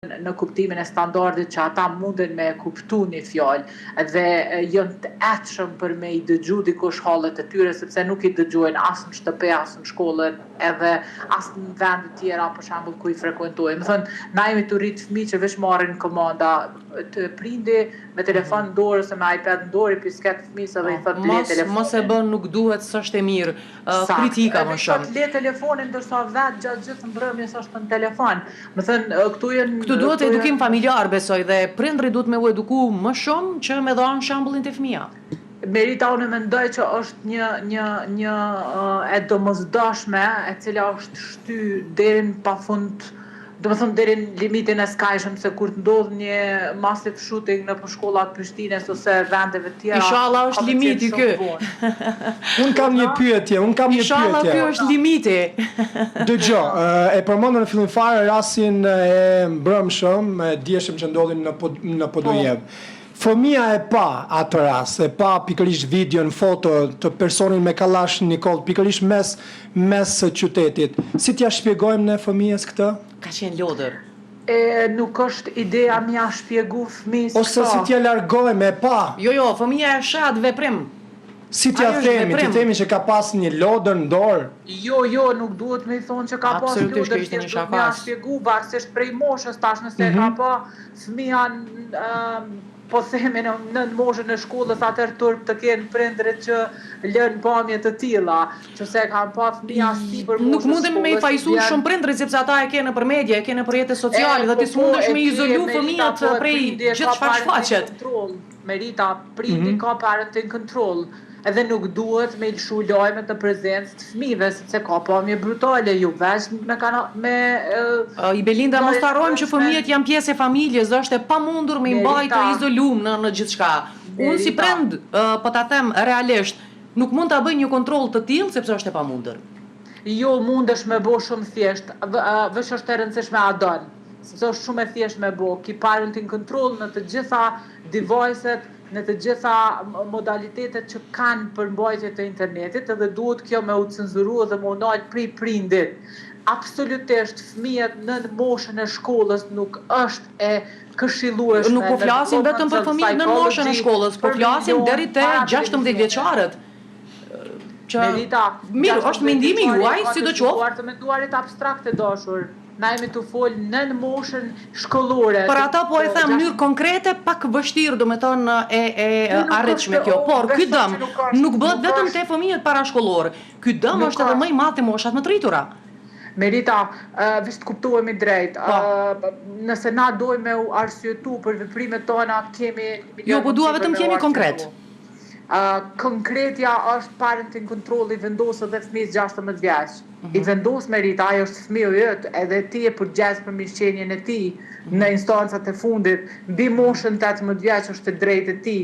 në kuptimin e standardit që ata munden me kuptu një fjalë dhe jënë të etshëm për me i dëgju dikush hallet e tyre, sepse nuk i dëgjojnë as në shtëpi, as në shkollën, edhe as në vende tjera, për shembull ku i frekuentojnë. Më thënë, na jemi të rritë fëmijë që veç marrin komanda të prindi me telefon në dorë ose me iPad në dorë, i pisket fëmijës edhe i thot le telefonin. Mos e bën, nuk duhet, s'është e mirë. Kritika më shumë. Le telefonin ndërsa vetë gjatë gjithë mbrëmjes është në telefon. Më thënë, këtu duhet edukim familjar, besoj, dhe prindri duhet me u eduku më shumë që me dhanë shembullin të fëmija. Merita, unë mendoj që është një e domosdoshme, e cila është shty deri në pafund, do të thënë deri në limitin e skajshëm, se kur të ndodh një massive shooting në shkollat Prishtinës ose vendeve tjera. Inshallah është limiti ky. Unë kam një pyetje, Inshallah ky është limiti. Dëgjoj, e përmendën në fillim fare rastin e mbrëmshëm, e dieshëm që ndodhin në Podojev. Fëmia e pa atë rast, e pa pikërisht videon, foto të personin me kallash Nikol, pikërisht mes qytetit. Si t'ja shpjegojmë ne fëmijës këtë? Ka qenë lodër. Nuk është ideja mja shpjegu fëmijës këto. Ose si t'ja largojmë e pa? Jo, fëmija e shat veprim. Si t'ja themi që ka pas një lodër në dorë? Jo, nuk duhet me i thonë që ka pas lodër, që duhet me a shpjegu, varësisht prej moshës tash nëse ka pa fëmija po themi në moshën e shkollës atër turp të kenë prindrit që lënë pamje të tilla, që se kanë pa fëmija sipër moshës shkollës. Nuk mundem me i fajsu shumë prindrit, sepse ata e kene për media, e kene për jetës sociale, dhe ti s'mundesh me izolu fëmijat prej gjithë çfarë shfaqet. Merita, prindi ka parenting control, edhe nuk duhet me lëshu lajme të prezencë të fëmijëve, sepse ka pamje brutale, ju veç I Belinda, mos harrojmë që fëmijët janë pjesë e familjes, dhe është e pamundur me i mbajtë të izolum në gjithçka. Unë si prind, po ta them realisht, nuk mund ta bëj një kontroll të tillë sepse është e pamundur. Jo, mundesh me bo shumë thjesht, veç është e rëndësishme a don, sepse është shumë e thjesht me bo, ki parenting control në të gjitha device-et, në të gjitha modalitetet që kanë për mbajtje të internetit, edhe duhet kjo me u cenzuru dhe me u nalt prej prindit. Absolutisht fëmijët në moshën e shkollës nuk është e këshillueshme. Nuk po flasim vetëm për fëmijët në moshën e shkollës, po flasim deri te 16 vjeçarët. Mirë, është mendimi juaj, sidoqoftë. Të menduarit abstrakte dashur. Na jemi të folë në moshën shkollore. Për ata po e them mënyrë konkrete, pak vështirë, do me thonë e arritshme kjo. Por ky dëm nuk bëhet vetëm te fëmijët parashkollor. Ky dëm është edhe më i madh te moshat më të rritura. Merita, veç të kuptohemi drejt. Nëse na dojmë u arsyetu për veprimet tona, kemi... Jo, po dua vetëm kemi konkret. Konkretja është parenting control i vendosë dhe fëmijës 16 vjeç. I vendosë Merita, ajo është fëmijë yt, edhe ti e përgjes për mirëqenien e tij në instancat e fundit, mbi moshën 18 vjeç është e drejtë e tij.